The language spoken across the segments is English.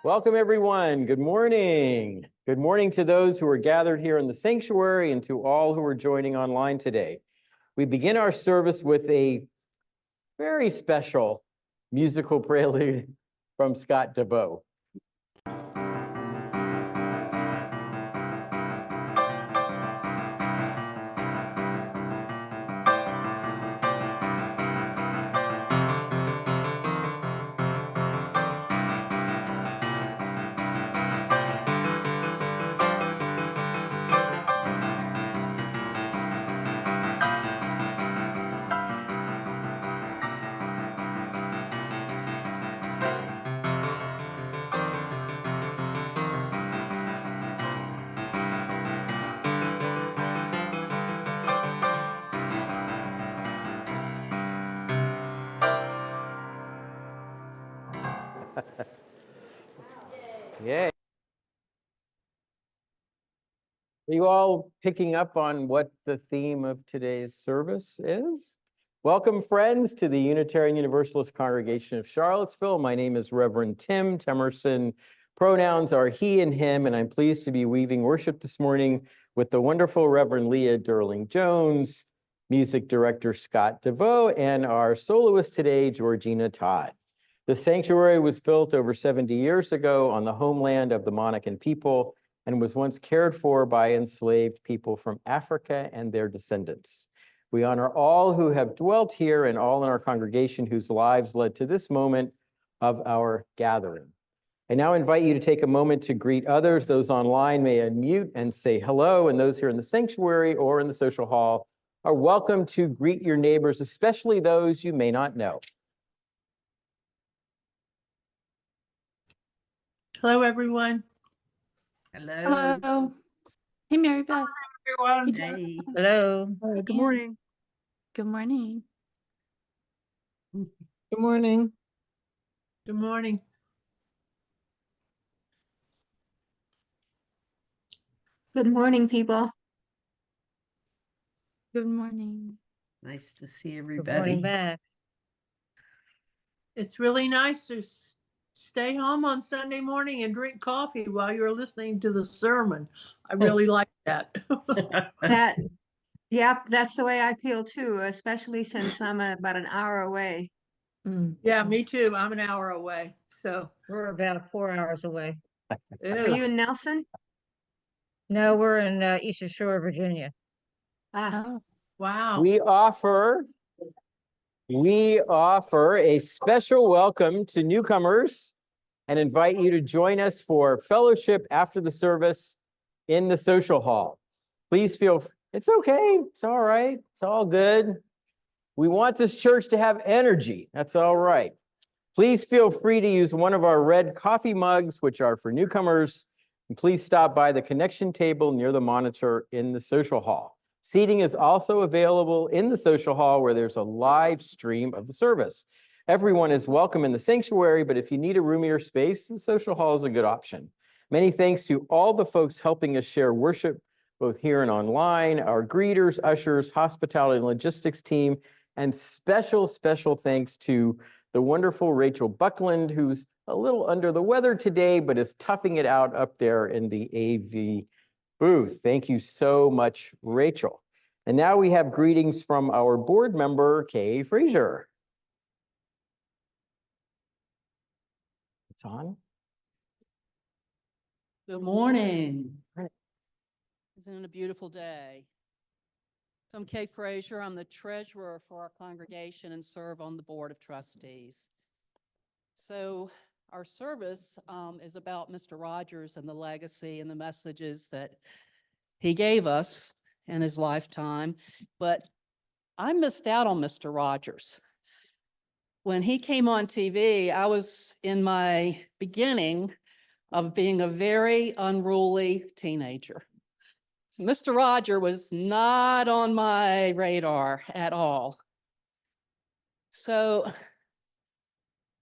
Welcome, everyone. Good morning. Good morning to those who are gathered here in the sanctuary and to all who are joining online today. We begin our service with a very special musical prelude from Scott DeVoe. Yay. Are you all picking up on what the theme of today's service is? Welcome, friends, to the Unitarian Universalist Congregation of Charlottesville. My name is Reverend Tim Temerson. Pronouns are he and him, and I'm pleased to be weaving worship this morning with the wonderful Reverend Leah Durling-Jones, music director Scott DeVoe, and our soloist today, Georgina Todd. The sanctuary was built over 70 years ago on the homeland of the Monacan people and was once cared for by enslaved people from Africa and their descendants. We honor all who have dwelt here and all in our congregation whose lives led to this moment of our gathering. I now invite you to take a moment to greet others. Those online may unmute and say hello, and those here in the sanctuary or in the social hall are welcome to greet your neighbors, especially those you may not know. Hello, everyone. Hello. Hello. Hey, Mary Beth. Everyone. Hey. Hello. Good morning. Good morning. Good morning. Good morning. Good morning, people. Good morning. Nice to see Good everybody. morning back. It's really nice to stay home on Sunday morning and drink coffee while you're listening to the sermon. I really like that. Yep, that's the way I feel too, especially since I'm about an hour away. Yeah, me too. I'm an hour away. So, We're about 4 hours away. Are you in Nelson? No, we're in Eastern Shore, Virginia. Ah, Oh, wow. We offer a special welcome to newcomers and invite you to join us for fellowship after the service in the social hall. Please it's okay. It's all right. It's all good. We want this church to have energy. That's all right. Please feel free to use one of our red coffee mugs, which are for newcomers. And please stop by the connection table near the monitor in the social hall. Seating is also available in the social hall where there's a live stream of the service. Everyone is welcome in the sanctuary, but if you need a roomier space, the social hall is a good option. Many thanks to all the folks helping us share worship, both here and online, our greeters, ushers, hospitality and logistics team, and special thanks to the wonderful Rachel Buckland, who's a little under the weather today, but is toughing it out up there in the AV booth. Thank you so much, Rachel. And now we have greetings from our board member, Kay Frazier. It's on. Good morning. Isn't it a beautiful day? So I'm Kay Frazier. I'm the treasurer for our congregation and serve on the board of trustees. So our service is about Mr. Rogers and the legacy and the messages that he gave us in his lifetime. But I missed out on Mr. Rogers. When he came on TV, I was in my beginning of being a very unruly teenager. So Mr. Rogers was not on my radar at all. So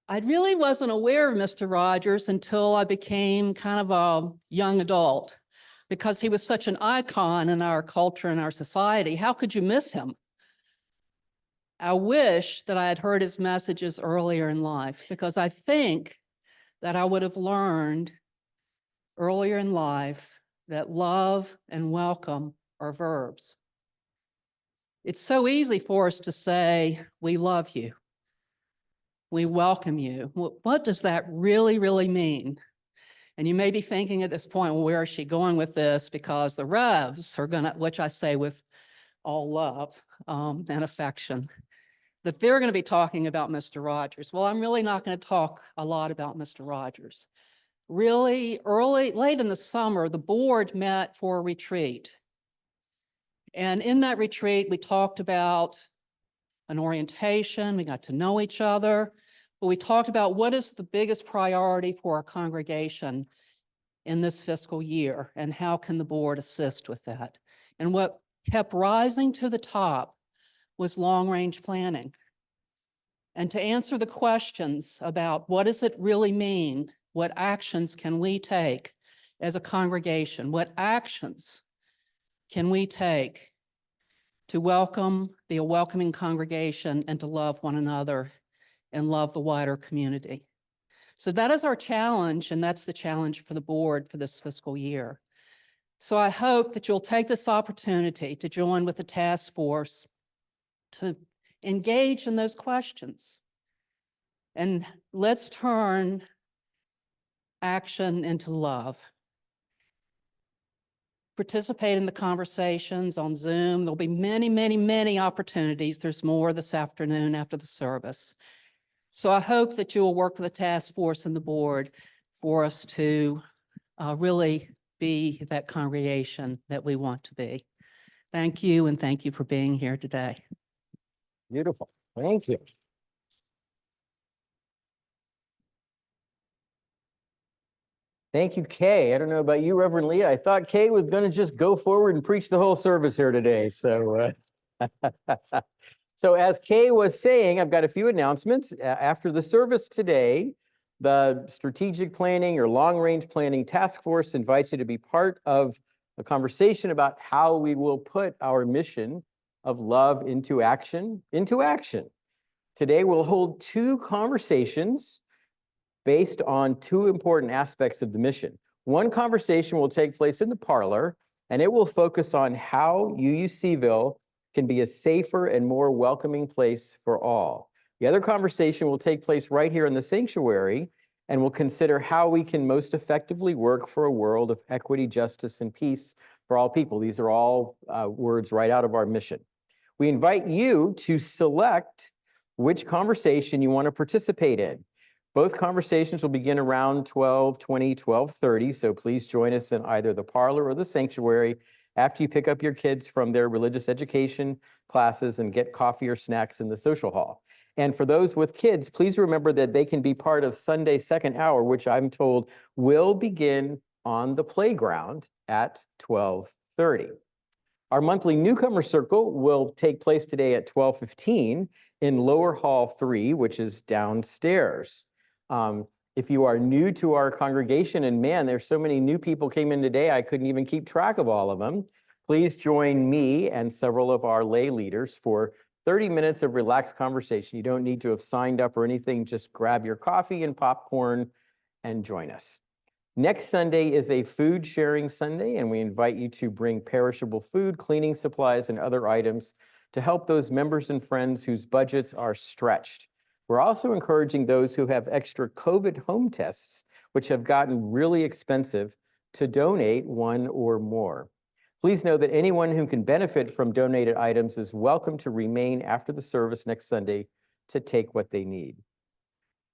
I really wasn't aware of Mr. Rogers until I became kind of a young adult, because he was such an icon in our culture and our society. How could you miss him? I wish that I had heard his messages earlier in life, because I think that I would have learned earlier in life that love and welcome are verbs. It's so easy for us to say, we love you. We welcome you. What does that really, really mean? And you may be thinking at this point, well, where is she going with this? Because the Revs are gonna, which I say with all love and affection, that they're gonna be talking about Mr. Rogers. Well, I'm really not gonna talk a lot about Mr. Rogers. Really late in the summer, the board met for a retreat. And in that retreat, we talked about an orientation, we got to know each other, but we talked about what is the biggest priority for our congregation in this fiscal year and how can the board assist with that. And what kept rising to the top was long-range planning. And to answer the questions about what does it really mean, what actions can we take as a congregation, what actions can we take to welcome the welcoming congregation and to love one another and love the wider community. So that is our challenge, and that's the challenge for the board for this fiscal year. So I hope that you'll take this opportunity to join with the task force to engage in those questions. And let's turn action into love. Participate in the conversations on Zoom. There'll be many, many, many opportunities. There's more this afternoon after the service. So I hope that you will work with the task force and the board for us to really be that congregation that we want to be. Thank you, and thank you for being here today. Beautiful. Thank you. Thank you, Kay. I don't know about you, Reverend Leah. I thought Kay was going to just go forward and preach the whole service here today. So, so as Kay was saying, I've got a few announcements. After the service today, the Strategic Planning or Long Range Planning Task Force invites you to be part of a conversation about how we will put our mission of love into action. Today, we'll hold two conversations based on two important aspects of the mission. One conversation will take place in the parlor, and it will focus on how UUCville can be a safer and more welcoming place for all. The other conversation will take place right here in the sanctuary, and we'll consider how we can most effectively work for a world of equity, justice, and peace for all people. These are all words right out of our mission. We invite you to select which conversation you want to participate in. Both conversations will begin around 12:20, 12:30, so please join us in either the parlor or the sanctuary after you pick up your kids from their religious education classes and get coffee or snacks in the social hall. And for those with kids, please remember that they can be part of Sunday second hour, which I'm told will begin on the playground at 12:30. Our monthly newcomer circle will take place today at 12:15 in Lower Hall 3, which is downstairs. If you are new to our congregation, and man, there's so many new people came in today, I couldn't even keep track of all of them. Please join me and several of our lay leaders for 30 minutes of relaxed conversation. You don't need to have signed up or anything. Just grab your coffee and popcorn and join us. Next Sunday is a food sharing Sunday, and we invite you to bring perishable food, cleaning supplies, and other items to help those members and friends whose budgets are stretched. We're also encouraging those who have extra COVID home tests, which have gotten really expensive, to donate one or more. Please know that anyone who can benefit from donated items is welcome to remain after the service next Sunday to take what they need.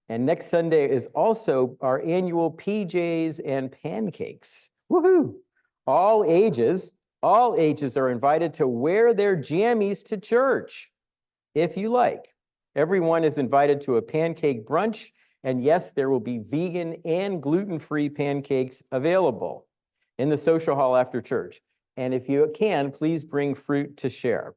And next Sunday is also our annual PJs and pancakes. Woohoo! All ages are invited to wear their jammies to church, if you like. Everyone is invited to a pancake brunch, and yes, there will be vegan and gluten-free pancakes available in the social hall after church. And if you can, please bring fruit to share.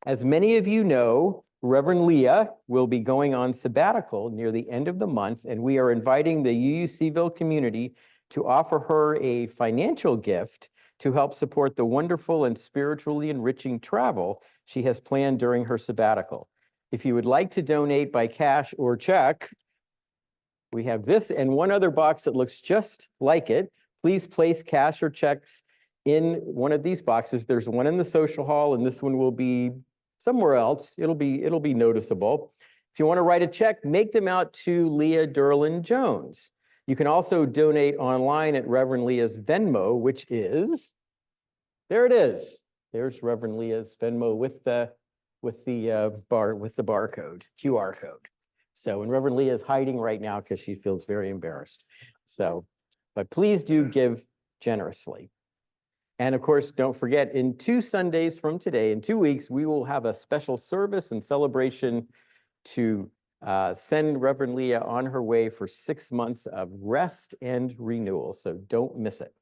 As many of you know, Reverend Leah will be going on sabbatical near the end of the month, and we are inviting the UUCville community to offer her a financial gift to help support the wonderful and spiritually enriching travel she has planned during her sabbatical. If you would like to donate by cash or check, We have this and one other box that looks just like it. Please place cash or checks in one of these boxes. There's one in the social hall and this one will be somewhere else. It'll be noticeable. If you want to write a check, make them out to Leah Derlin Jones. You can also donate online at Reverend Leah's Venmo, which is, there it is. There's Reverend Leah's Venmo with the barcode, QR code. So, and Reverend Leah is hiding right now because she feels very embarrassed. So, but please do give generously. And of course, don't forget, in 2 Sundays from today, in 2 weeks, we will have a special service and celebration to send Reverend Leah on her way for 6 months of rest and renewal. So don't miss it.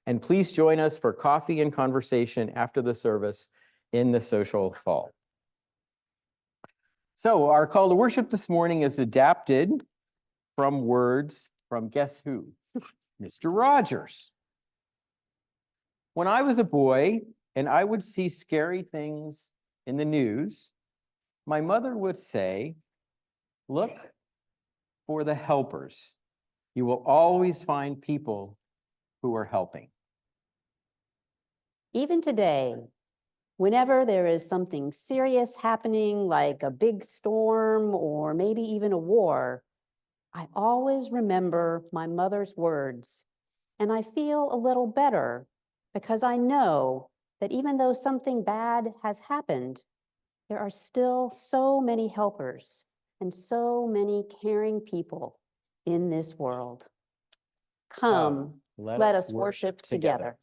And please join us for coffee and conversation after the service in the social hall. So our call to worship this morning is adapted from words from guess who? Mr. Rogers. When I was a boy and I would see scary things in the news, my mother would say, look for the helpers. You will always find people who are helping. Even today, whenever there is something serious happening, like a big storm or maybe even a war, I always remember my mother's words, and I feel a little better because I know that even though something bad has happened, there are still so many helpers and so many caring people in this world. Come, let us worship together.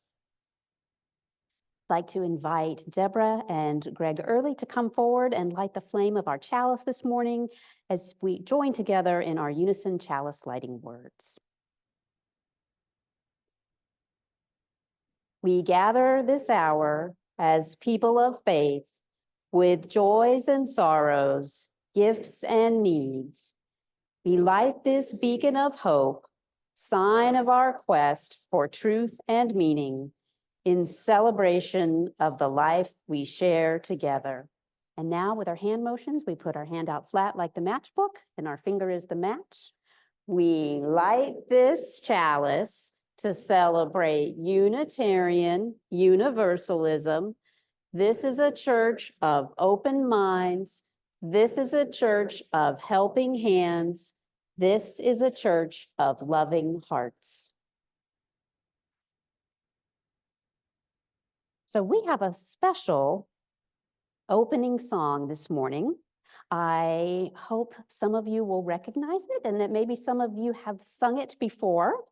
I'd like to invite Deborah and Greg Early to come forward and light the flame of our chalice this morning as we join together in our unison chalice lighting words. We gather this hour as people of faith with joys and sorrows, gifts and needs. We light this beacon of hope, sign of our quest for truth and meaning in celebration of the life we share together. And now with our hand motions, we put our hand out flat like the matchbook and our finger is the match. We light this chalice to celebrate Unitarian Universalism. This is a church of open minds. This is a church of helping hands. This is a church of loving hearts. So we have a special opening song this morning. I hope some of you will recognize it and that maybe some of you have sung it before.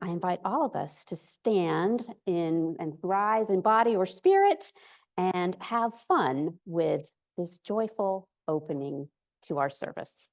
I invite all of us to stand in and rise in body or spirit and have fun with this joyful opening to our service.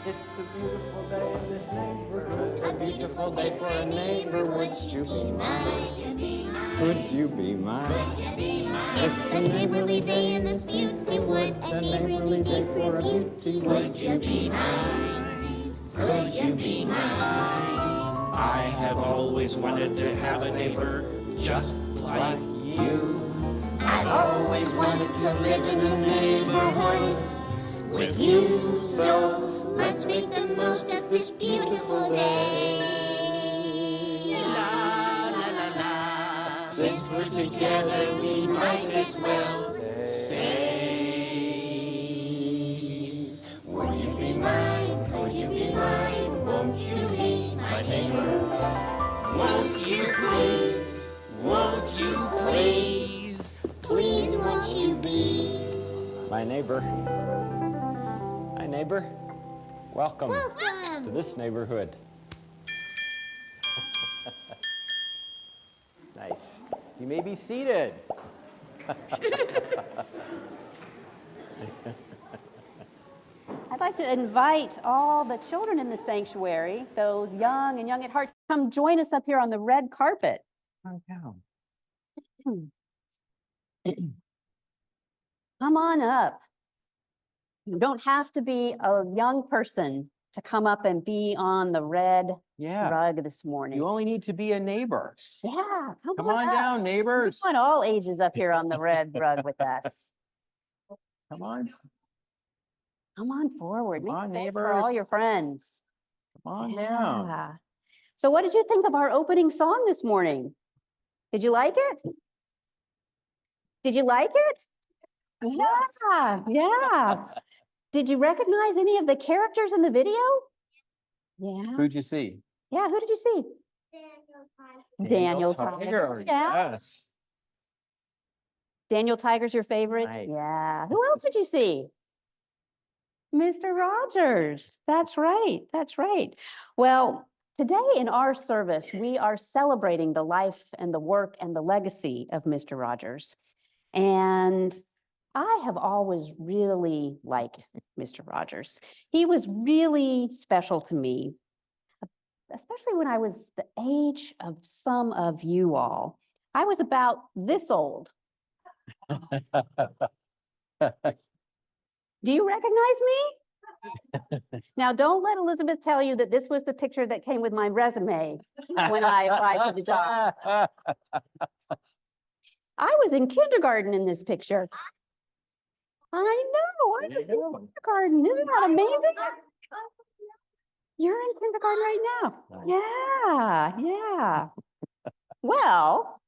It's a beautiful day in this neighborhood, a beautiful day for a neighbor. Would you be mine? Would you be mine? It's a neighborly day in this beauty wood, a neighborly day for a beauty. Would you be mine? Could you be mine? I have always wanted to have a neighbor just like you. I've always wanted to live in a neighborhood with you, so let's make the most of this beautiful day. La, la, la, la. Since we're together, we might as well say, would you be mine? Could you be mine? Won't you be my neighbor? Won't you please? Won't you please? Please, won't you be my neighbor? Hi, neighbor. Welcome to this neighborhood. Nice. You may be seated. I'd like to invite all the children in the sanctuary, those young and young at heart, come join us up here on the red carpet. Oh, yeah. Come on up. You don't have to be a young person to come up and be on the red Yeah, rug this morning. you only need to be a neighbor. Yeah, Come on up. down, neighbors. Come on, all ages up here on the red rug with us. Come on, Come on forward. Come Make on, space for all neighbors. your friends. come on down. Yeah. So what did you think of our opening song this morning? Did you like it? Did you like it? Yeah, yeah. Did you recognize any of the characters in the video? Yeah, Who'd you see? yeah. Who did you see? Daniel Tiger. Yeah. Yes. Daniel Tiger's your favorite? Nice. Yeah. Who else did you see? Mr. Rogers. That's right. That's right. Well, today in our service, we are celebrating the life and the work and the legacy of Mr. Rogers. And I have always really liked Mr. Rogers. He was really special to me, especially when I was the age of some of you all. I was about this old. Do you recognize me? Now, don't let Elizabeth tell you that this was the picture that came with my resume when I applied for the job. I was in kindergarten in this picture. I know, I was in kindergarten. Isn't that amazing? You're in kindergarten right now. Yeah, yeah. Well,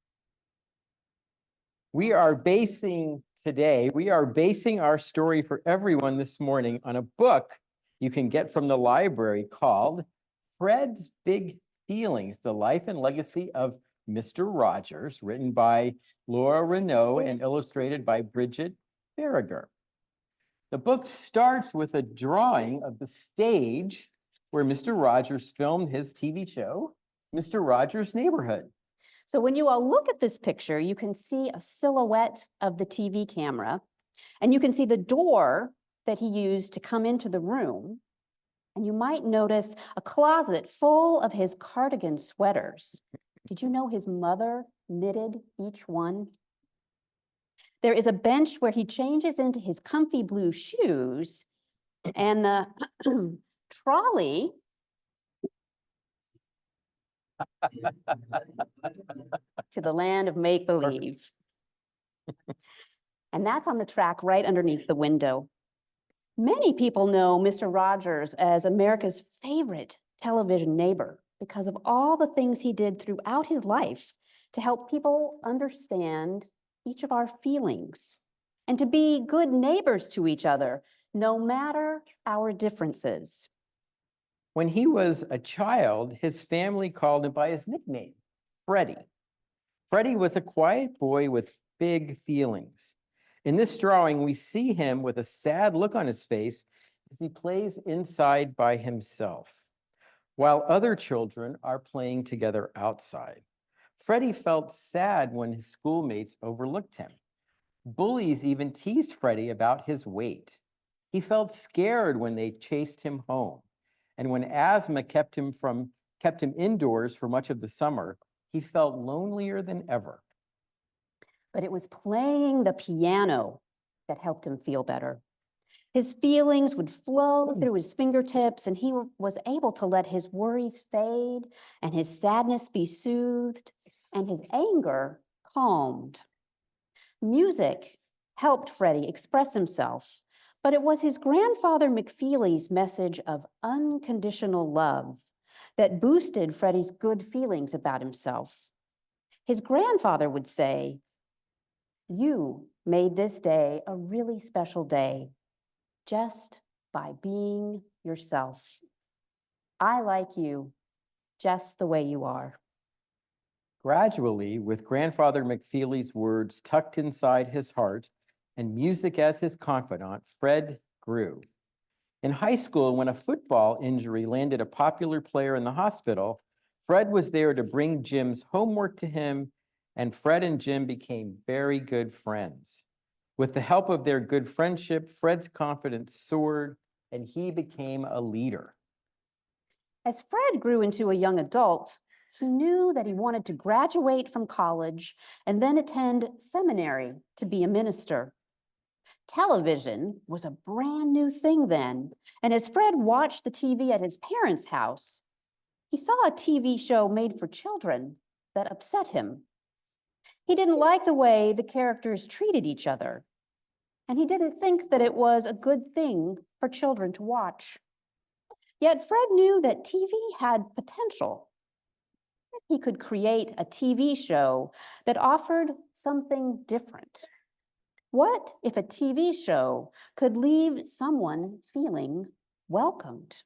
We are basing our story for everyone this morning on a book you can get from the library called Fred's Big Feelings, The Life and Legacy of Mr. Rogers, written by Laura Renaud and illustrated by Bridget Farragher. The book starts with a drawing of the stage where Mr. Rogers filmed his TV show, Mr. Rogers' Neighborhood. so when you all look at this picture, you can see a silhouette of the TV camera, and you can see the door that he used to come into the room. And you might notice a closet full of his cardigan sweaters. Did you know his mother knitted each one? There is a bench where he changes into his comfy blue shoes, and the trolley to the land of make-believe. And that's on the track right underneath the window. Many people know Mr. Rogers as America's favorite television neighbor because of all the things he did throughout his life to help people understand each of our feelings and to be good neighbors to each other, no matter our differences. When he was a child, his family called him by his nickname, Freddie. Freddie was a quiet boy with big feelings. In this drawing, we see him with a sad look on his face as he plays inside by himself, while other children are playing together outside. Freddie felt sad when his schoolmates overlooked him. Bullies even teased Freddie about his weight. He felt scared when they chased him home. And when asthma kept him indoors for much of the summer, he felt lonelier than ever. But it was playing the piano that helped him feel better. His feelings would flow through his fingertips, and he was able to let his worries fade and his sadness be soothed and his anger calmed. Music helped Freddie express himself, but it was his grandfather McFeely's message of unconditional love that boosted Freddie's good feelings about himself. His grandfather would say, "You made this day a really special day just by being yourself. I like you just the way you are." Gradually, with Grandfather McFeely's words tucked inside his heart and music as his confidant, Fred grew. In high school, when a football injury landed a popular player in the hospital, Fred was there to bring Jim's homework to him, and Fred and Jim became very good friends. With the help of their good friendship, Fred's confidence soared, and he became a leader. As Fred grew into a young adult, he knew that he wanted to graduate from college and then attend seminary to be a minister. Television was a brand new thing then, and as Fred watched the TV at his parents' house, he saw a TV show made for children that upset him. He didn't like the way the characters treated each other, and he didn't think that it was a good thing for children to watch. Yet Fred knew that TV had potential. He could create a TV show that offered something different. What if a TV show could leave someone feeling welcomed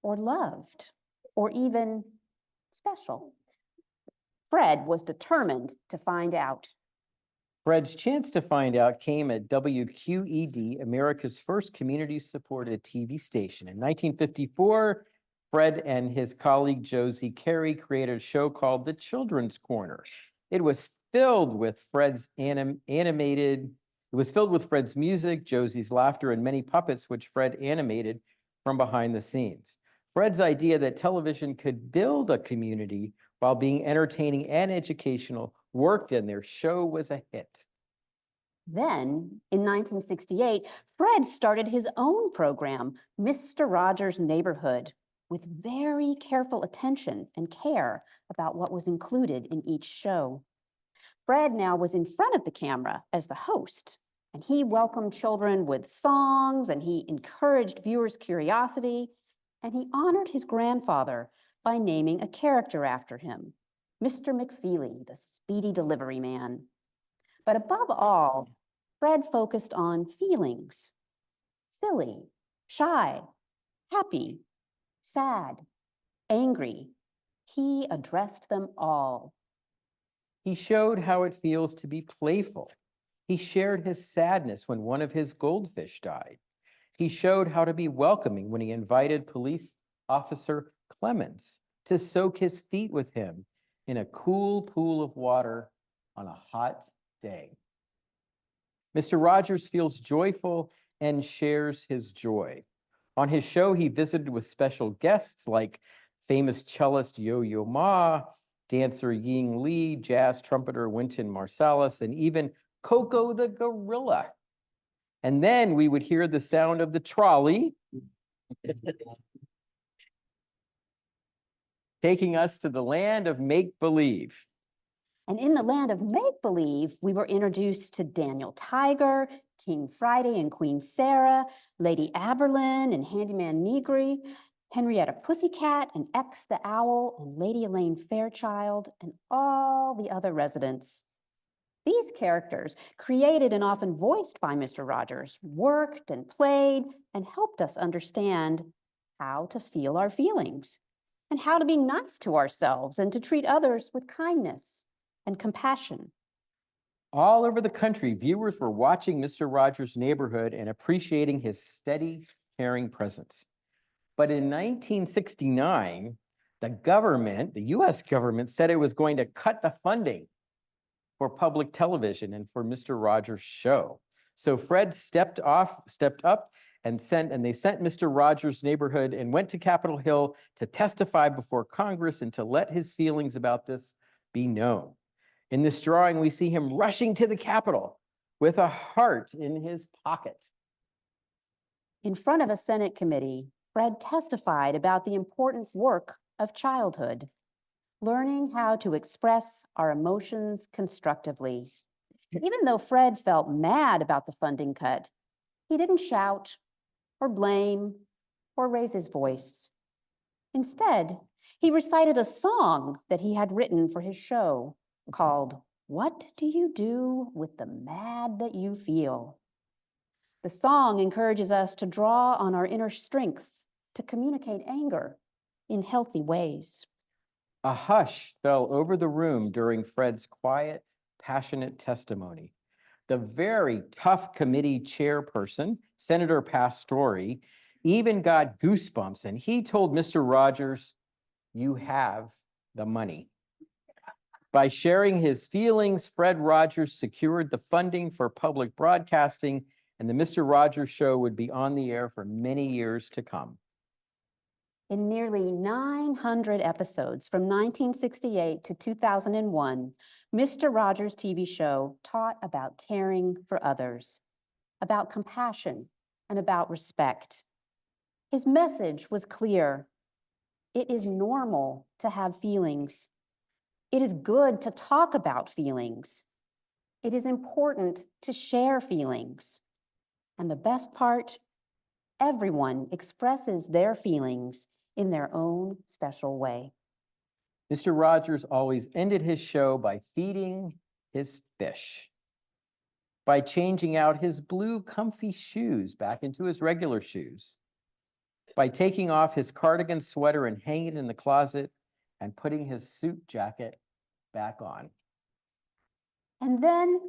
or loved or even special? Fred was determined to find out. Fred's chance to find out came at WQED, America's first community-supported TV station. In 1954, Fred and his colleague Josie Carey created a show called The Children's Corner. It was filled with Fred's music, Josie's laughter, and many puppets which Fred animated from behind the scenes. Fred's idea that television could build a community while being entertaining and educational worked, and their show was a hit. Then, in 1968, Fred started his own program, Mr. Rogers' Neighborhood, with very careful attention and care about what was included in each show. Fred now was in front of the camera as the host, and he welcomed children with songs, and he encouraged viewers' curiosity, and he honored his grandfather by naming a character after him, Mr. McFeely, the speedy delivery man. But above all, Fred focused on feelings: silly, shy, happy, sad, angry. He addressed them all. He showed how it feels to be playful. He shared his sadness when one of his goldfish died. He showed how to be welcoming when he invited police officer Clemens to soak his feet with him in a cool pool of water on a hot day. Mr. Rogers feels joyful and shares his joy. On his show, he visited with special guests like famous cellist Yo-Yo Ma, dancer Ying Li, jazz trumpeter Wynton Marsalis, and even Coco the gorilla. And then we would hear the sound of the trolley taking us to the land of make-believe. And in the land of make-believe, we were introduced to Daniel Tiger, King Friday and Queen Sarah, Lady Aberlin and Handyman Negri, Henrietta Pussycat and X the Owl and Lady Elaine Fairchild, and all the other residents. These characters, created and often voiced by Mr. Rogers, worked and played and helped us understand how to feel our feelings and how to be nice to ourselves and to treat others with kindness and compassion. All over the country, viewers were watching Mr. Rogers' Neighborhood and appreciating his steady, caring presence. But in 1969, the US government said it was going to cut the funding for public television and for Mr. Rogers' show. So Fred stepped up and they sent Mr. Rogers' Neighborhood and went to Capitol Hill to testify before Congress and to let his feelings about this be known. In this drawing, we see him rushing to the Capitol with a heart in his pocket. In front of a Senate committee, Fred testified about the important work of childhood, learning how to express our emotions constructively. Even though Fred felt mad about the funding cut, he didn't shout or blame or raise his voice. Instead, he recited a song that he had written for his show called "What Do You Do with the Mad That You Feel?" The song encourages us to draw on our inner strengths to communicate anger in healthy ways. A hush fell over the room during Fred's quiet, passionate testimony. The very tough committee chairperson, Senator Pastore, even got goosebumps, and he told Mr. Rogers, "You have the money." By sharing his feelings, Fred Rogers secured the funding for public broadcasting, and the Mr. Rogers Show would be on the air for many years to come. In nearly 900 episodes from 1968 to 2001, Mr. Rogers' TV show taught about caring for others, about compassion, and about respect. His message was clear. It is normal to have feelings. It is good to talk about feelings. It is important to share feelings. And the best part, everyone expresses their feelings in their own special way. Mr. Rogers always ended his show by feeding his fish, by changing out his blue comfy shoes back into his regular shoes, by taking off his cardigan sweater and hanging it in the closet and putting his suit jacket back on. And then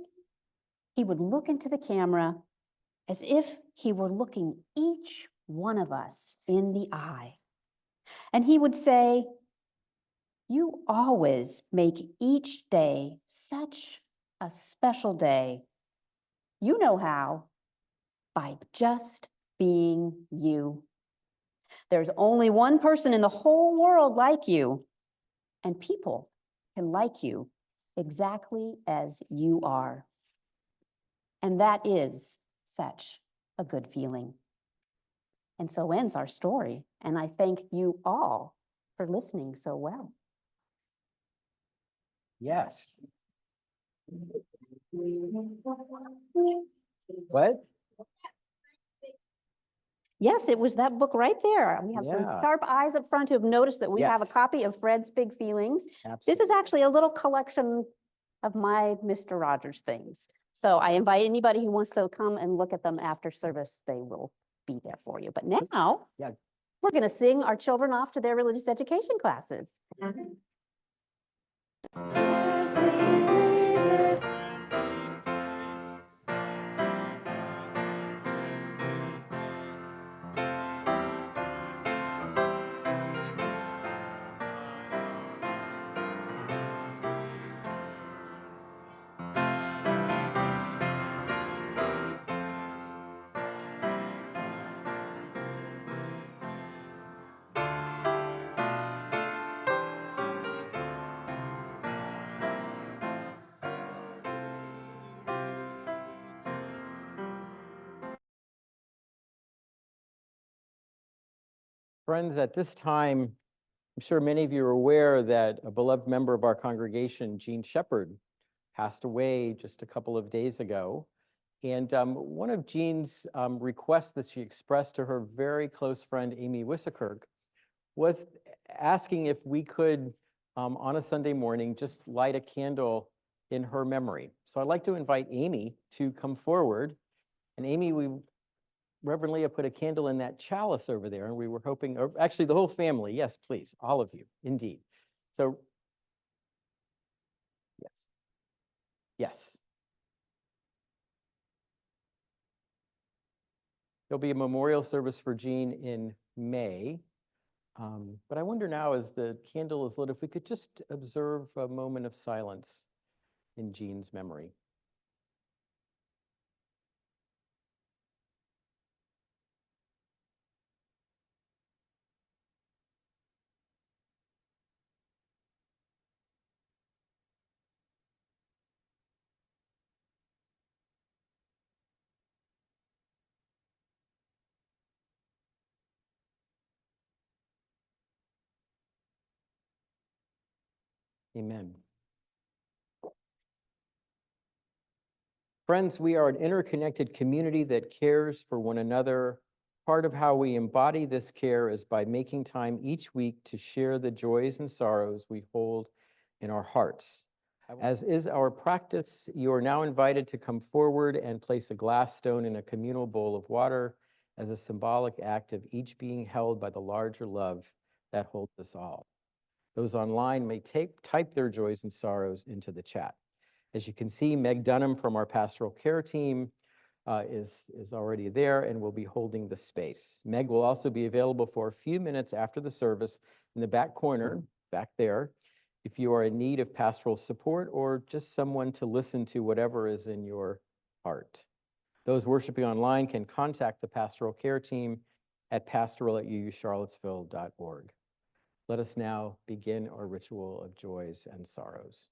he would look into the camera as if he were looking each one of us in the eye. And he would say, "You always make each day such a special day. You know how, by just being you. There's only one person in the whole world like you, and people can like you exactly as you are. And that is such a good feeling." And so ends our story, and I thank you all for listening so well. Yes. What? Yes, it was that book right there. We have some Yeah. sharp eyes up front who have noticed that we have a Yes. copy of Fred's Big Feelings. This Absolutely. is actually a little collection of my Mr. Rogers things. So I invite anybody who wants to come and look at them after service, they will be there for you. But now, Yeah. we're going to sing our children off to their religious education classes. As we leave this Friends, at this time, I'm sure many of you are aware that a beloved member of our congregation, Jean Shepherd, passed away just a couple of days ago. And one of Jean's requests that she expressed to her very close friend, Amy Wissikirk, was asking if we could, on a Sunday morning, just light a candle in her memory. So I'd like to invite Amy to come forward. And Amy, we Reverend Leah put a candle in that chalice over there, and we were hoping, or actually the whole family, yes, please, all of you, indeed. So, yes, yes. There'll be a memorial service for Jean in May. But I wonder now, as the candle is lit, if we could just observe a moment of silence in Jean's memory. Amen. Friends, we are an interconnected community that cares for one another. Part of how we embody this care is by making time each week to share the joys and sorrows we hold in our hearts. As is our practice, you are now invited to come forward and place a glass stone in a communal bowl of water as a symbolic act of each being held by the larger love that holds us all. Those online may type their joys and sorrows into the chat. As you can see, Meg Dunham from our pastoral care team is already there and will be holding the space. Meg will also be available for a few minutes after the service in the back corner, back there, if you are in need of pastoral support or just someone to listen to whatever is in your heart. Those worshiping online can contact the pastoral care team at pastoral@uucharlottesville.org. Let us now begin our ritual of joys and sorrows.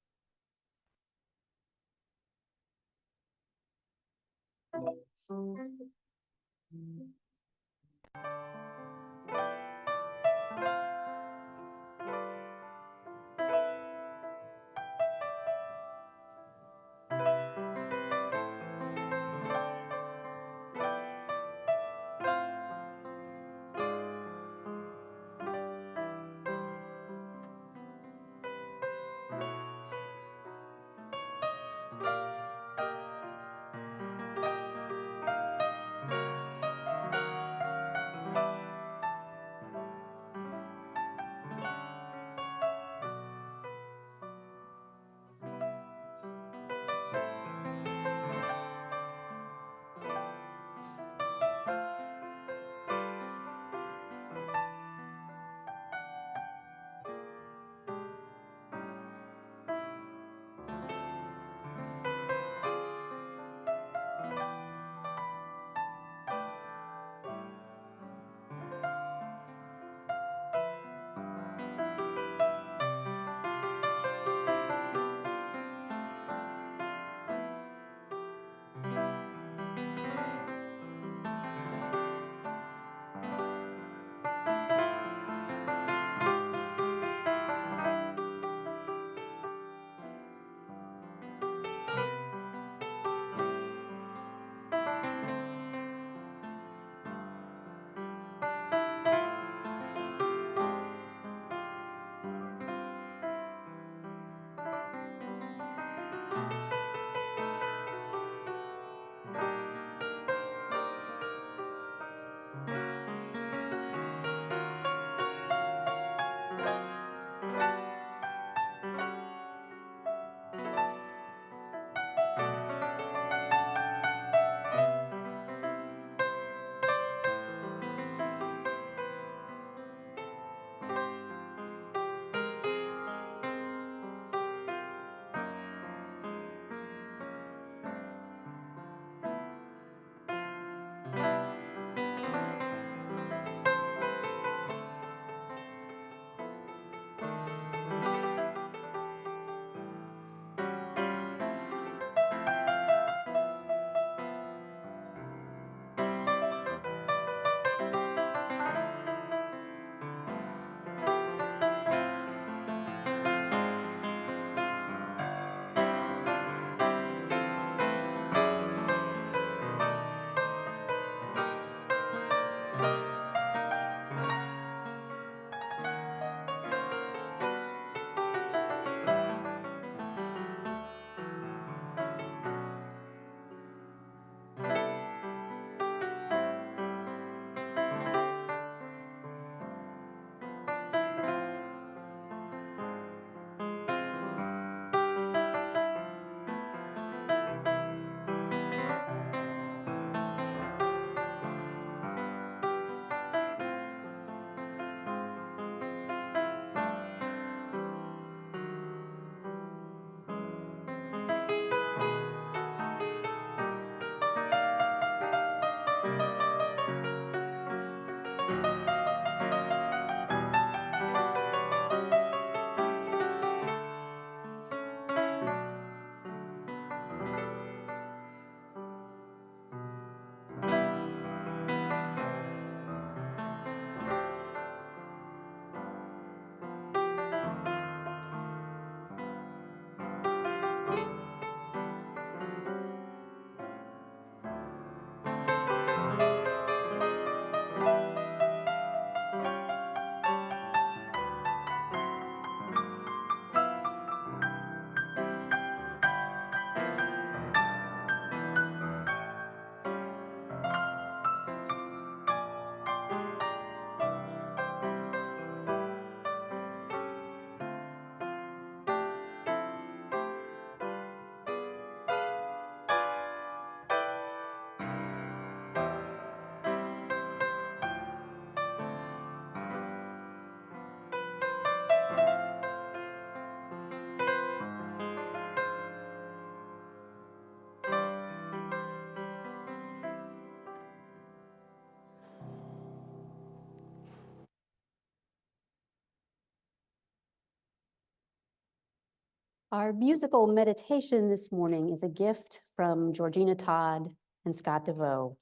Our musical meditation this morning is a gift from Georgina Todd and Scott DeVoe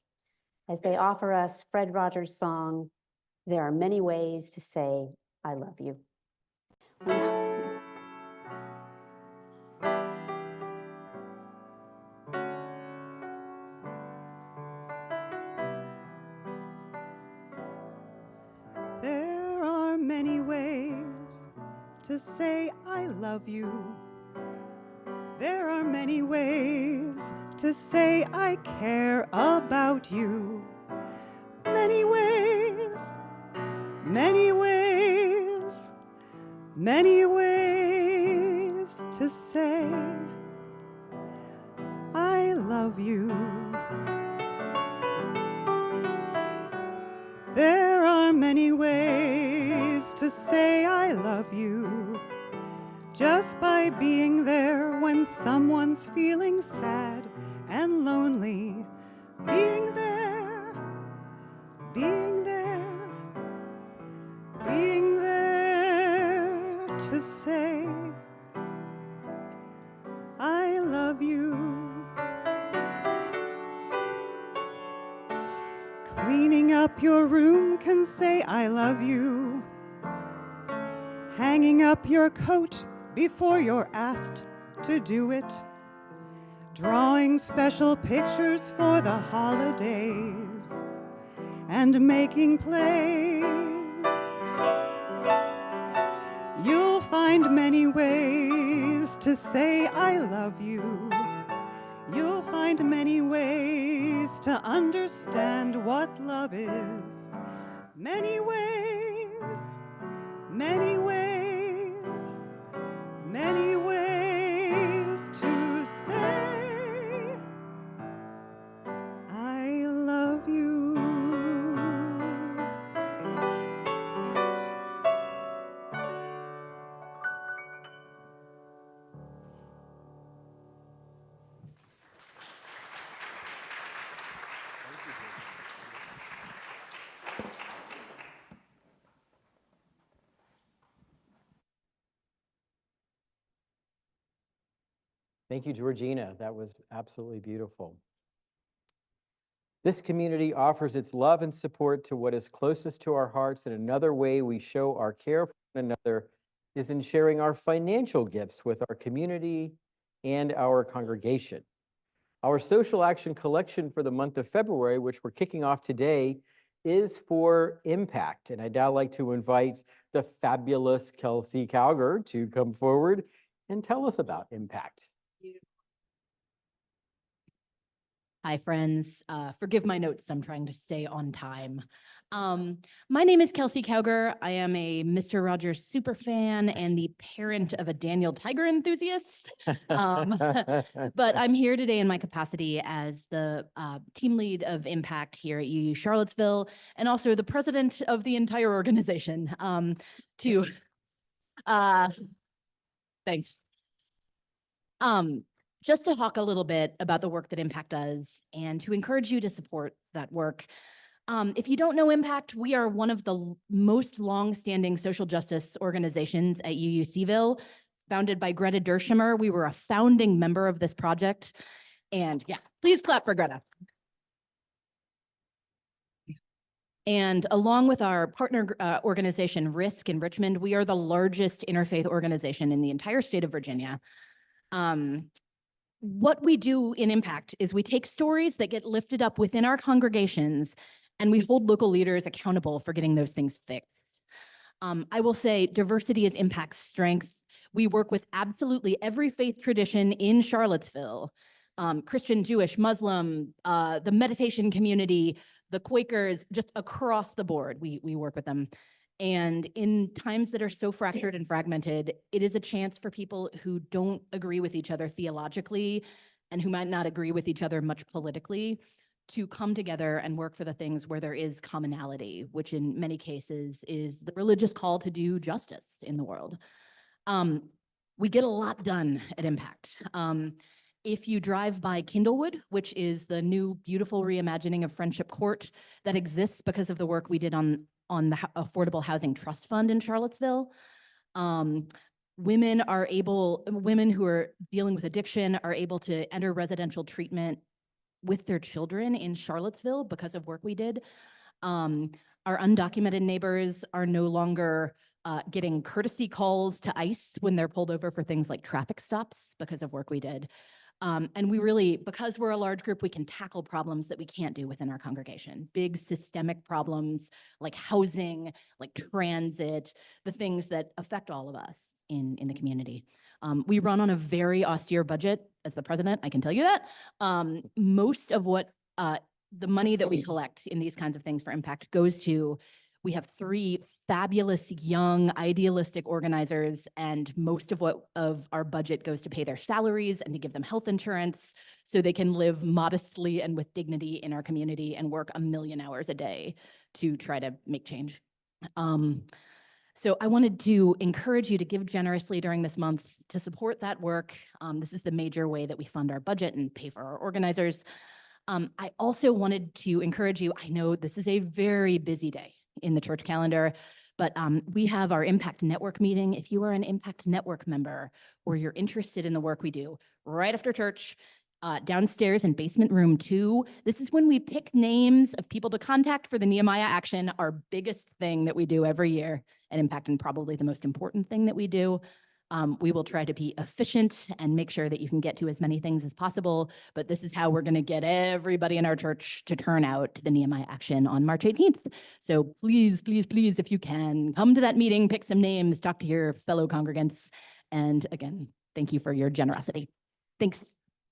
as they offer us Fred Rogers' song, There Are Many Ways to Say I Love You. There are many ways to say I love you. There are many ways to say I care about you. Many ways, many ways, many ways to say I love you. There are many ways to say I love you. Just by being there when someone's feeling sad and lonely. Being there, being there, being there to say I love you. Cleaning up your room can say I love you. Hanging up your coat before you're asked to do it. Drawing special pictures for the holidays and making plays. You'll find many ways to say I love you. You'll find many ways to understand what love is. Many ways, many ways, many ways to say I love you. Thank you, Georgina. That was absolutely beautiful. This community offers its love and support to what is closest to our hearts, and another way we show our care for one another is in sharing our financial gifts with our community and our congregation. Our social action collection for the month of February, which we're kicking off today, is for impact. And I'd now like to invite the fabulous Kelsey Cowger to come forward and tell us about impact. Hi, friends. Forgive my notes. I'm trying to stay on time. My name is Kelsey Cowger. I am a Mr. Rogers super fan and the parent of a Daniel Tiger enthusiast. But I'm here today in my capacity as the team lead of Impact here at UU Charlottesville, and also the president of the entire organization. Thanks. Just to talk a little bit about the work that Impact does and to encourage you to support that work. If you don't know Impact, we are one of the most long-standing social justice organizations at UU CVille, founded by Greta Dersheimer. We were a founding member of this project. And yeah, please clap for Greta. And along with our partner organization, RISC in Richmond, we are the largest interfaith organization in the entire state of Virginia. What we do in Impact is we take stories that get lifted up within our congregations and we hold local leaders accountable for getting those things fixed. I will say diversity is Impact's strength. We work with absolutely every faith tradition in Charlottesville, Christian, Jewish, Muslim, the meditation community, the Quakers, just across the board, we work with them. And in times that are so fractured and fragmented, it is a chance for people who don't agree with each other theologically and who might not agree with each other much politically to come together and work for the things where there is commonality, which in many cases is the religious call to do justice in the world. We get a lot done at Impact. If you drive by Kindlewood, which is the new beautiful reimagining of Friendship Court that exists because of the work we did on the Affordable Housing Trust Fund in Charlottesville. Women who are dealing with addiction are able to enter residential treatment with their children in Charlottesville because of work we did. Our undocumented neighbors are no longer getting courtesy calls to ICE when they're pulled over for things like traffic stops because of work we did. And we really, because we're a large group, we can tackle problems that we can't do within our congregation. Big systemic problems like housing, like transit, the things that affect all of us in the community. We run on a very austere budget. As the president, I can tell you that. Most of what the money that we collect in these kinds of things for impact goes to, we have 3 fabulous young idealistic organizers, and most of our budget goes to pay their salaries and to give them health insurance so they can live modestly and with dignity in our community and work 1 million hours a day to try to make change. So I wanted to encourage you to give generously during this month to support that work. This is the major way that we fund our budget and pay for our organizers. I also wanted to encourage you, I know this is a very busy day in the church calendar, but we have our Impact Network meeting. If you are an Impact Network member or you're interested in the work we do, right after church, downstairs in basement room 2, this is when we pick names of people to contact for the Nehemiah Action, our biggest thing that we do every year at Impact and probably the most important thing that we do. We will try to be efficient and make sure that you can get to as many things as possible, but this is how we're going to get everybody in our church to turn out to the Nehemiah Action on March 18th. So please, please, please, if you can, come to that meeting, pick some names, talk to your fellow congregants, and again, thank you for your generosity. Thanks.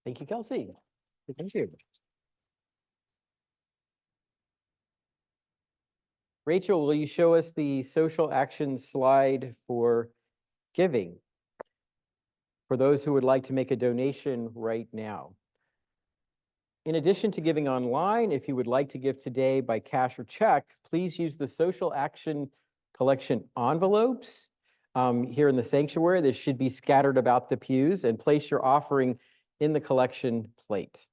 Thank you, Kelsey. Thank you. Rachel, will you show us the social action slide for giving for those who would like to make a donation right now? In addition to giving online, if you would like to give today by cash or check, please use the social action collection envelopes here in the sanctuary. This should be scattered about the pews, and place your offering in the collection plate.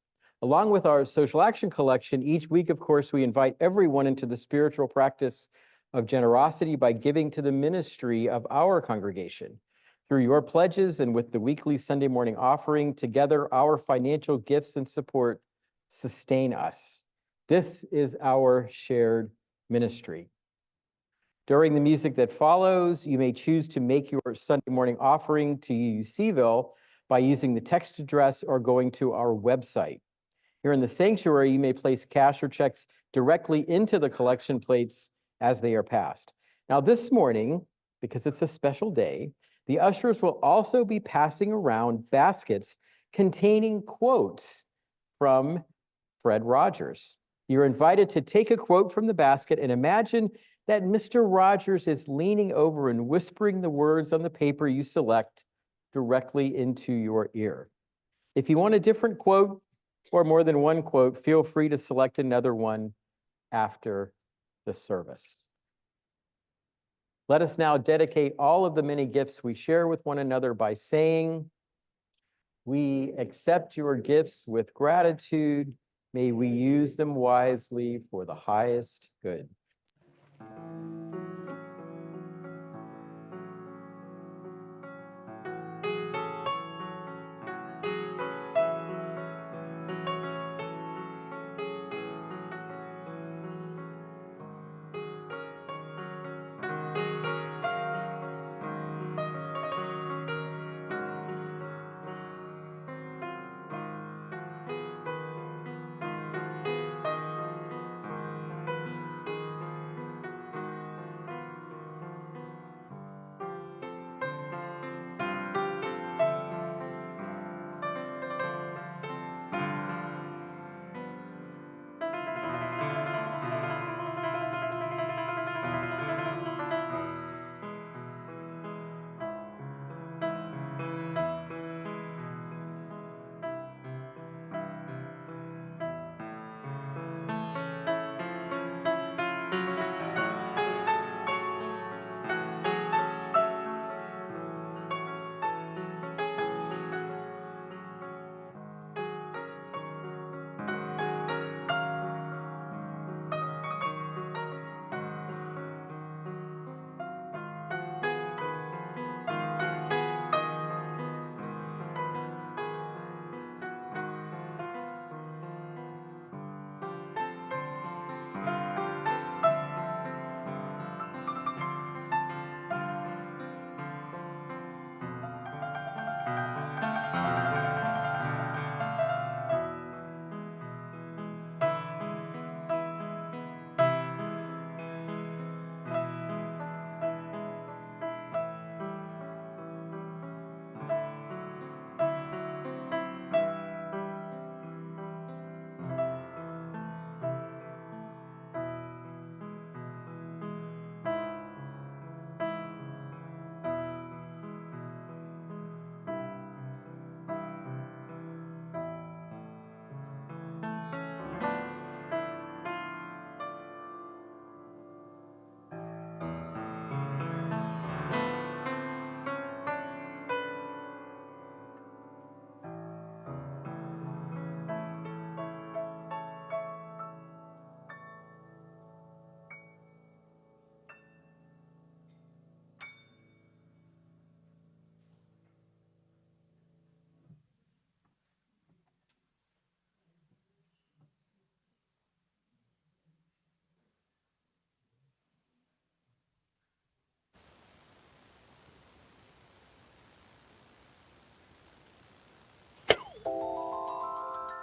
Along with our social action collection, each week, of course, we invite everyone into the spiritual practice of generosity by giving to the ministry of our congregation. Through your pledges and with the weekly Sunday morning offering, together our financial gifts and support sustain us. This is our shared ministry. During the music that follows, you may choose to make your Sunday morning offering to UCville by using the text address or going to our website. Here in the sanctuary, you may place cash or checks directly into the collection plates as they are passed. Now this morning, because it's a special day, the ushers will also be passing around baskets containing quotes from Fred Rogers. You're invited to take a quote from the basket and imagine that Mr. Rogers is leaning over and whispering the words on the paper you select directly into your ear. If you want a different quote or more than one quote, feel free to select another one after the service. Let us now dedicate all of the many gifts we share with one another by saying, "We accept your gifts with gratitude. May we use them wisely for the highest good."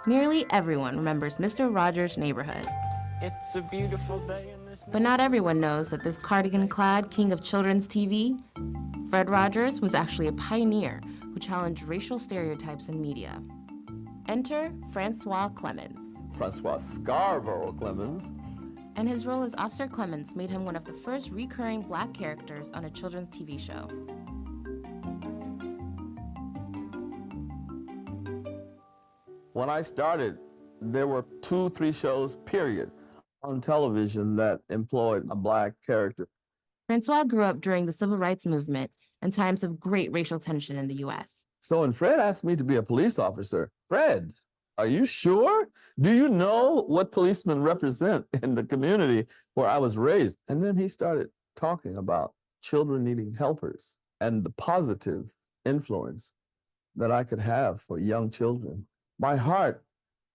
Nearly everyone remembers Mr. Rogers' Neighborhood. It's a beautiful day in this But not everyone knows that this cardigan-clad king of children's TV, Fred Rogers, was actually a pioneer who challenged racial stereotypes in media. Enter Francois Clemens. Francois Scarborough Clemens. And his role as Officer Clemens made him one of the first recurring Black characters on a children's TV show. When I started, there were 2-3 shows, period, on television that employed a Black character. Francois grew up during the Civil Rights Movement and times of great racial tension in the U.S. So when Fred asked me to be a police officer, Fred, are you sure? Do you know what policemen represent in the community where I was raised? And then he started talking about children needing helpers and the positive influence that I could have for young children. My heart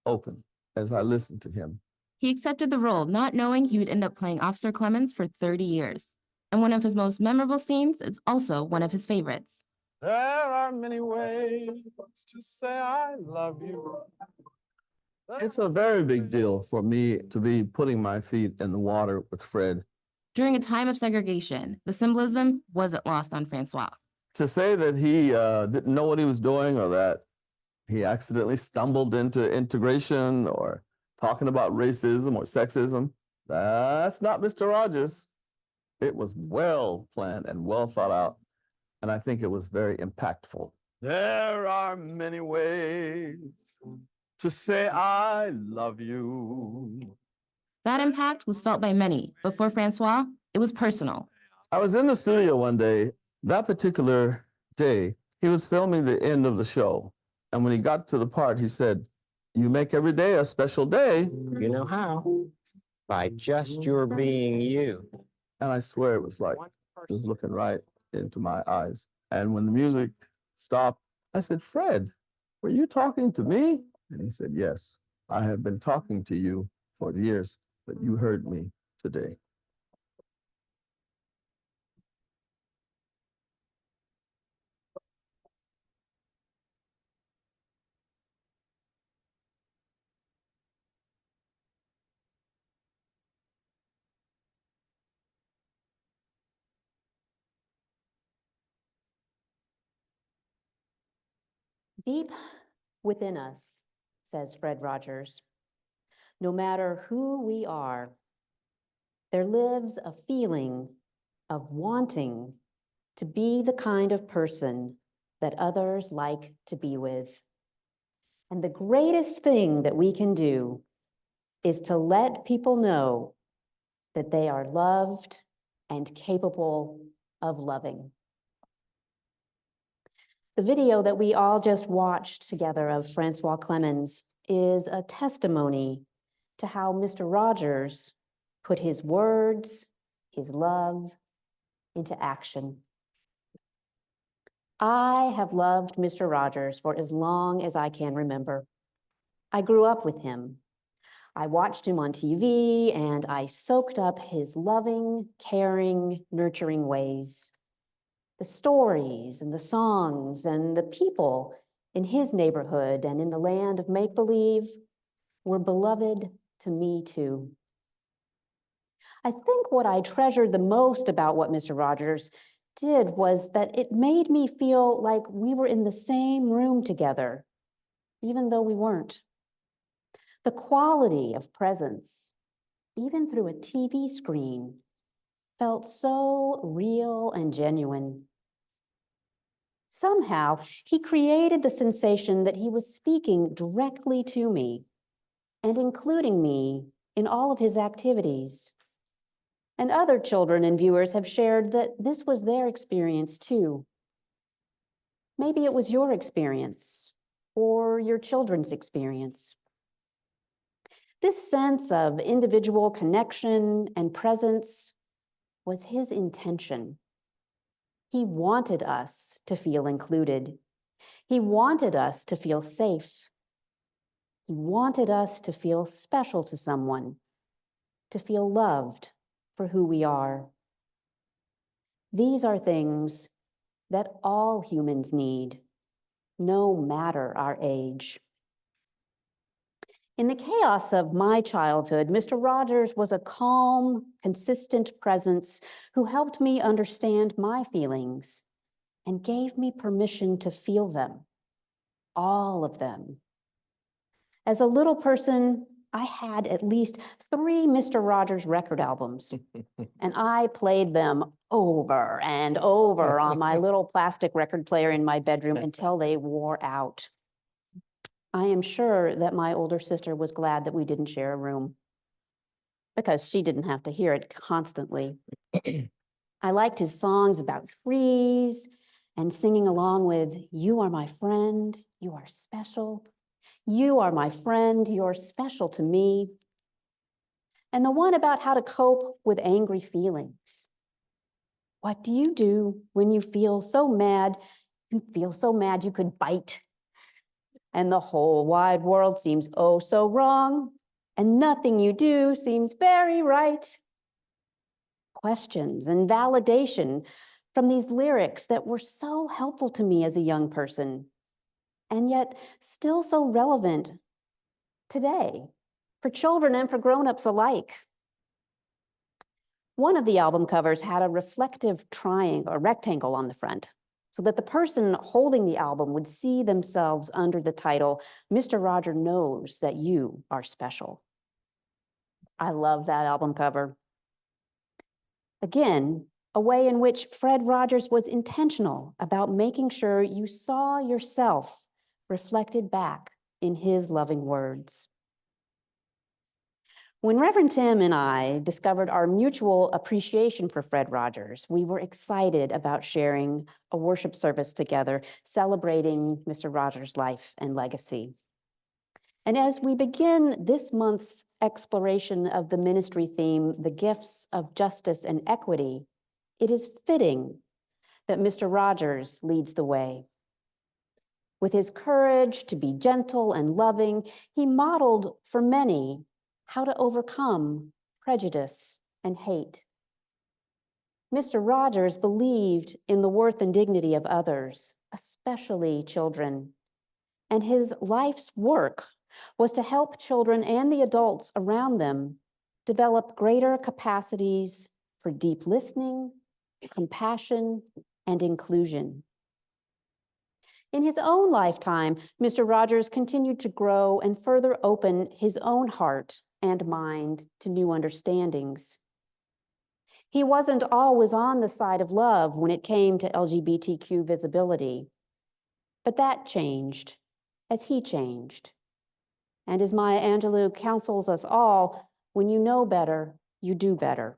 opened as I listened to him. He accepted the role, not knowing he would end up playing Officer Clemens for 30 years. And one of his most memorable scenes is also one of his favorites. There are many ways to say I love you. It's a very big deal for me to be putting my feet in the water with Fred. During a time of segregation, the symbolism wasn't lost on Francois. To say that he didn't know what he was doing or that he accidentally stumbled into integration or talking about racism or sexism, that's not Mr. Rogers. It was well planned and well thought out, and I think it was very impactful. There are many ways to say I love you. That impact was felt by many, but for Francois, it was personal. I was in the studio one day. That particular day, he was filming the end of the show. And when he got to the part, he said, "You make every day a special day." You know how? By just your being you. And I swear it was like, he was looking right into my eyes. And when the music stopped, I said, "Fred, were you talking to me?" And he said, "Yes, I have been talking to you for years, but you heard me today." Deep within us, says Fred Rogers, no matter who we are, there lives a feeling of wanting to be the kind of person that others like to be with. And the greatest thing that we can do is to let people know that they are loved and capable of loving. The video that we all just watched together of Francois Clemens is a testimony to how Mr. Rogers put his words, his love into action. I have loved Mr. Rogers for as long as I can remember. I grew up with him. I watched him on TV and I soaked up his loving, caring, nurturing ways. The stories and the songs and the people in his neighborhood and in the land of make-believe were beloved to me too. I think what I treasured the most about what Mr. Rogers did was that it made me feel like we were in the same room together, even though we weren't. The quality of presence, even through a TV screen, felt so real and genuine. Somehow, he created the sensation that he was speaking directly to me and including me in all of his activities. And other children and viewers have shared that this was their experience too. Maybe it was your experience or your children's experience. This sense of individual connection and presence was his intention. He wanted us to feel included. He wanted us to feel safe. He wanted us to feel special to someone, to feel loved for who we are. These are things that all humans need, no matter our age. In the chaos of my childhood, Mr. Rogers was a calm, consistent presence who helped me understand my feelings and gave me permission to feel them, all of them. As a little person, I had at least 3 Mr. Rogers record albums, and I played them over and over on my little plastic record player in my bedroom until they wore out. I am sure that my older sister was glad that we didn't share a room because she didn't have to hear it constantly. I liked his songs about trees and singing along with, "You are my friend, you are special. You are my friend, you're special to me." And the one about how to cope with angry feelings. What do you do when you feel so mad? You feel so mad you could bite. And the whole wide world seems oh so wrong, and nothing you do seems very right. Questions and validation from these lyrics that were so helpful to me as a young person, and yet still so relevant today for children and for grown-ups alike. One of the album covers had a reflective triangle or rectangle on the front so that the person holding the album would see themselves under the title, "Mr. Roger Knows That You Are Special." I love that album cover. Again, a way in which Fred Rogers was intentional about making sure you saw yourself reflected back in his loving words. When Reverend Tim and I discovered our mutual appreciation for Fred Rogers, we were excited about sharing a worship service together, celebrating Mr. Rogers' life and legacy. And as we begin this month's exploration of the ministry theme, the gifts of justice and equity, it is fitting that Mr. Rogers leads the way. With his courage to be gentle and loving, he modeled for many how to overcome prejudice and hate. Mr. Rogers believed in the worth and dignity of others, especially children, and his life's work was to help children and the adults around them develop greater capacities for deep listening, compassion, and inclusion. In his own lifetime, Mr. Rogers continued to grow and further open his own heart and mind to new understandings. He wasn't always on the side of love when it came to LGBTQ visibility, but that changed as he changed. And as Maya Angelou counsels us all, when you know better, you do better.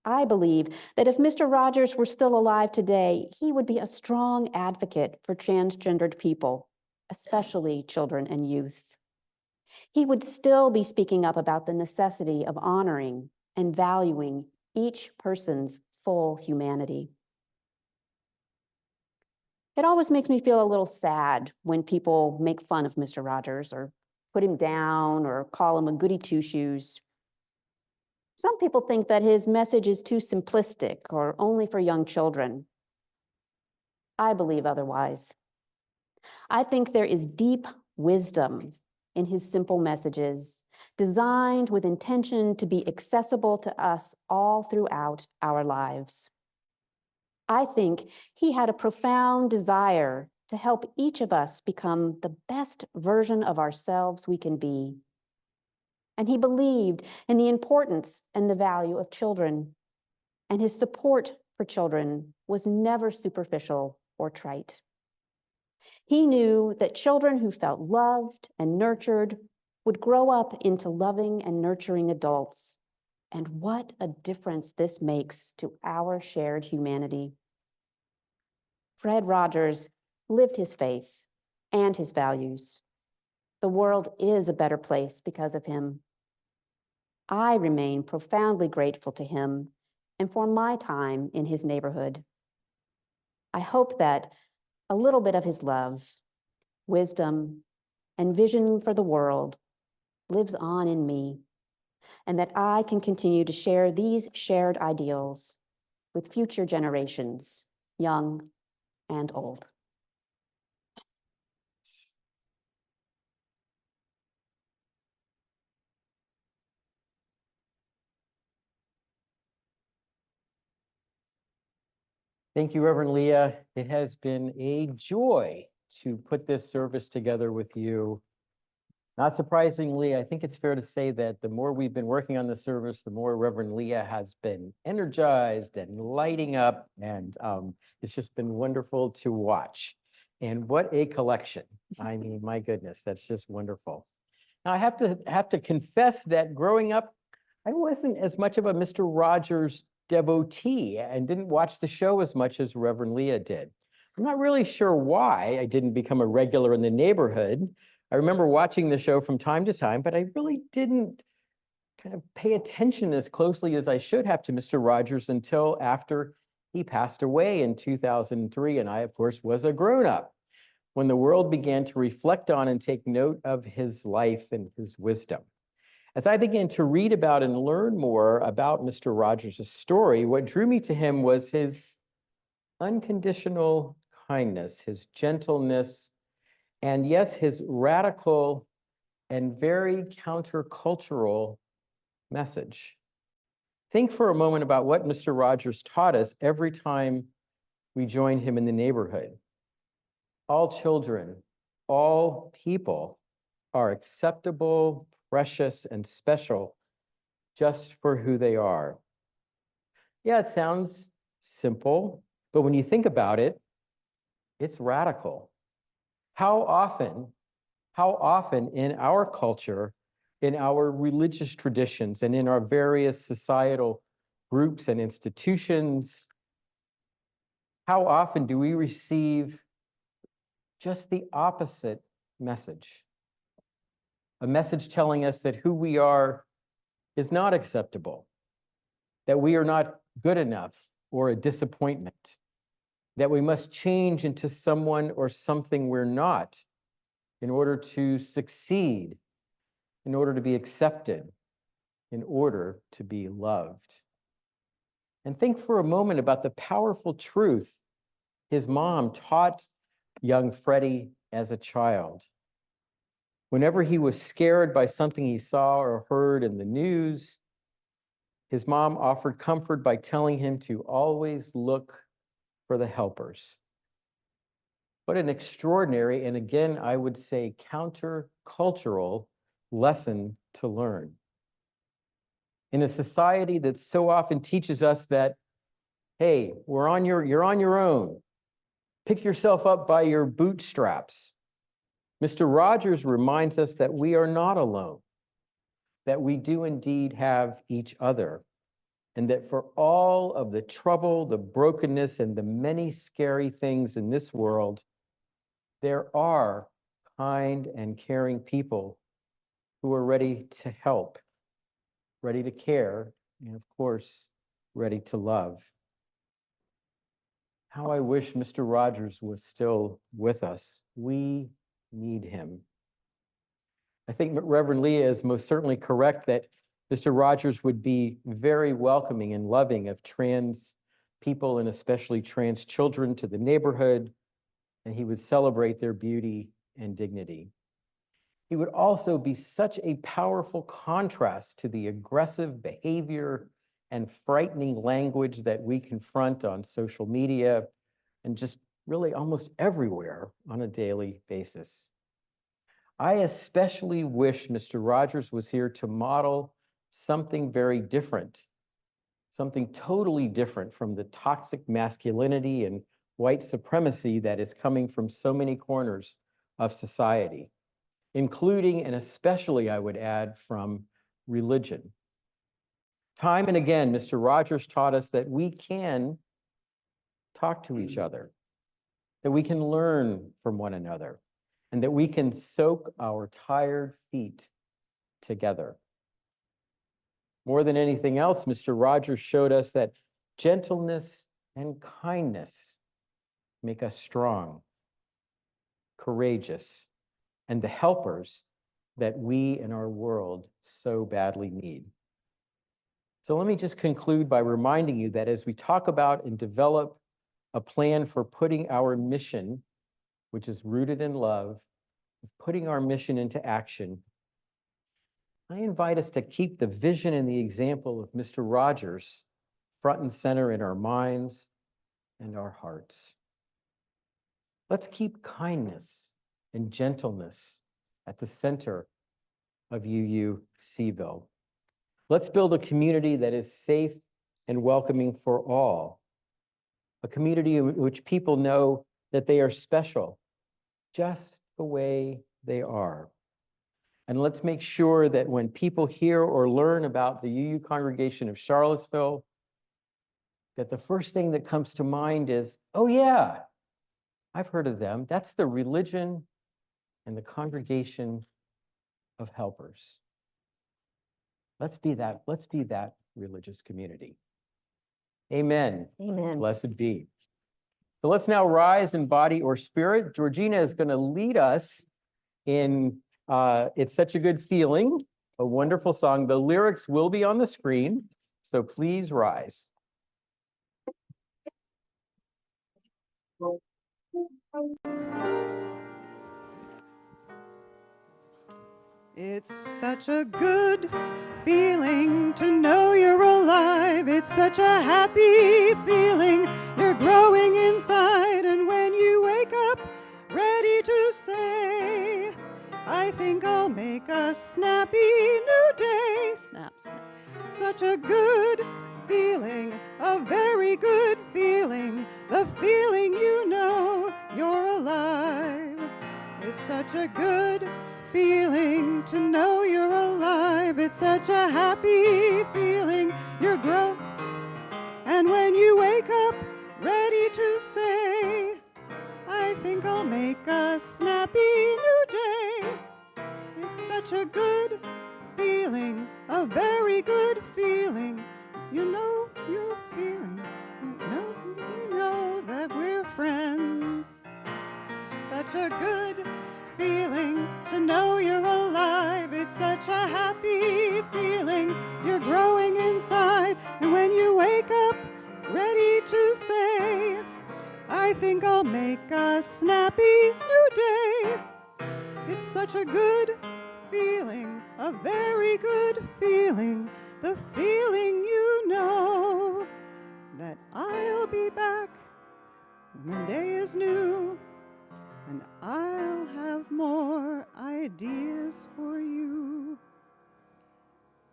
I believe that if Mr. Rogers were still alive today, he would be a strong advocate for transgendered people, especially children and youth. He would still be speaking up about the necessity of honoring and valuing each person's full humanity. It always makes me feel a little sad when people make fun of Mr. Rogers or put him down or call him a goody two-shoes. Some people think that his message is too simplistic or only for young children. I believe otherwise. I think there is deep wisdom in his simple messages, designed with intention to be accessible to us all throughout our lives. I think he had a profound desire to help each of us become the best version of ourselves we can be. And he believed in the importance and the value of children, and his support for children was never superficial or trite. He knew that children who felt loved and nurtured would grow up into loving and nurturing adults. And what a difference this makes to our shared humanity. Fred Rogers lived his faith and his values. The world is a better place because of him. I remain profoundly grateful to him and for my time in his neighborhood. I hope that a little bit of his love, wisdom, and vision for the world lives on in me, and that I can continue to share these shared ideals with future generations, young and old. Thank you, Reverend Leah. It has been a joy to put this service together with you. Not surprisingly, I think it's fair to say that the more we've been working on the service, the more Reverend Leah has been energized and lighting up, and it's just been wonderful to watch. And what a collection. I mean, my goodness, that's just wonderful. Now, I have to confess that growing up, I wasn't as much of a Mr. Rogers devotee and didn't watch the show as much as Reverend Leah did. I'm not really sure why I didn't become a regular in the neighborhood. I remember watching the show from time to time, but I really didn't kind of pay attention as closely as I should have to Mr. Rogers until after he passed away in 2003. And I, of course, was a grown-up when the world began to reflect on and take note of his life and his wisdom. As I began to read about and learn more about Mr. Rogers' story, what drew me to him was his unconditional kindness, his gentleness, and yes, his radical and very countercultural message. Think for a moment about what Mr. Rogers taught us every time we joined him in the neighborhood. All children, all people are acceptable, precious, and special just for who they are. Yeah, it sounds simple, but when you think about it, it's radical. How often in our culture, in our religious traditions, and in our various societal groups and institutions, how often do we receive just the opposite message? A message telling us that who we are is not acceptable, that we are not good enough or a disappointment, that we must change into someone or something we're not in order to succeed, in order to be accepted, in order to be loved. And think for a moment about the powerful truth his mom taught young Freddie as a child. Whenever he was scared by something he saw or heard in the news, his mom offered comfort by telling him to always look for the helpers. What an extraordinary, and again, I would say countercultural lesson to learn. In a society that so often teaches us that, hey, you're on your own. Pick yourself up by your bootstraps. Mr. Rogers reminds us that we are not alone, that we do indeed have each other, and that for all of the trouble, the brokenness, and the many scary things in this world, there are kind and caring people who are ready to help, ready to care, and of course, ready to love. How I wish Mr. Rogers was still with us. We need him. I think Reverend Leah is most certainly correct that Mr. Rogers would be very welcoming and loving of trans people and especially trans children to the neighborhood, and he would celebrate their beauty and dignity. He would also be such a powerful contrast to the aggressive behavior and frightening language that we confront on social media and just really almost everywhere on a daily basis. I especially wish Mr. Rogers was here to model something very different, something totally different from the toxic masculinity and white supremacy that is coming from so many corners of society, including and especially, I would add, from religion. Time and again, Mr. Rogers taught us that we can talk to each other, that we can learn from one another, and that we can soak our tired feet together. More than anything else, Mr. Rogers showed us that gentleness and kindness make us strong, courageous, and the helpers that we in our world so badly need. So let me just conclude by reminding you that as we talk about and develop a plan for putting our mission, which is rooted in love, putting our mission into action, I invite us to keep the vision and the example of Mr. Rogers front and center in our minds, and our hearts. Let's keep kindness and gentleness at the center of UU Seville. Let's build a community that is safe and welcoming for all. A community in which people know that they are special, just the way they are. And let's make sure that when people hear or learn about the UU Congregation of Charlottesville, that the first thing that comes to mind is, oh yeah, I've heard of them. That's the religion and the congregation of helpers. Let's be that religious community. Amen. Amen. Blessed be. So let's now rise in body or spirit. Georgina is going to lead us in It's Such a Good Feeling, a wonderful song. The lyrics will be on the screen, so please rise. It's such a good feeling to know you're alive. It's such a happy feeling you're growing inside. And when you wake up ready to say, I think I'll make a snappy new day. Snap, snap. Such a good feeling, a very good feeling, the feeling you know you're alive. It's such a good feeling to know you're alive. It's such a happy feeling you're growing. And when you wake up ready to say, I think I'll make a snappy new day. It's such a good feeling, a very good feeling. You know you're feeling, you know that we're friends. Such a good feeling to know you're alive. It's such a happy feeling you're growing inside. And when you wake up ready to say, I think I'll make a snappy new day. It's such a good feeling, a very good feeling, the feeling you know that I'll be back when the day is new. And I'll have more ideas for you.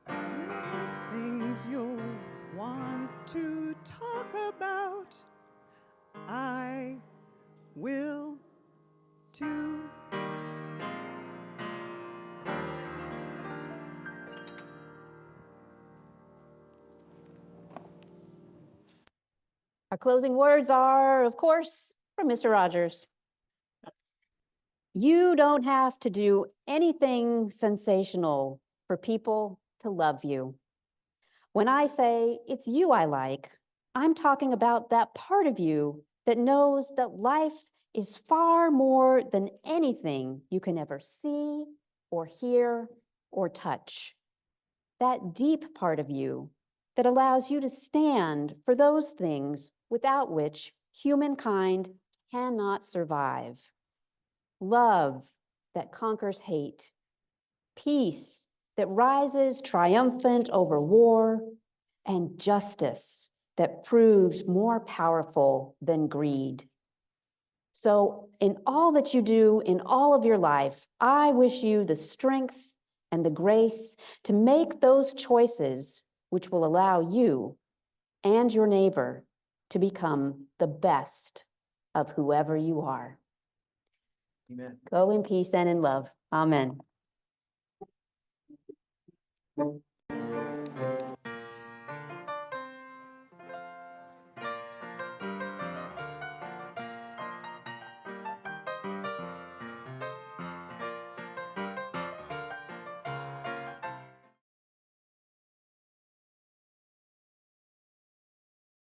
You'll have things you'll want to talk about. I will too. Our closing words are, of course, from Mr. Rogers. You don't have to do anything sensational for people to love you. When I say it's you I like, I'm talking about that part of you that knows that life is far more than anything you can ever see or hear or touch. That deep part of you that allows you to stand for those things without which humankind cannot survive. Love that conquers hate, peace that rises triumphant over war, and justice that proves more powerful than greed. So in all that you do in all of your life, I wish you the strength and the grace to make those choices which will allow you and your neighbor to become the best of whoever you are. Amen. Go in peace and in love. Amen.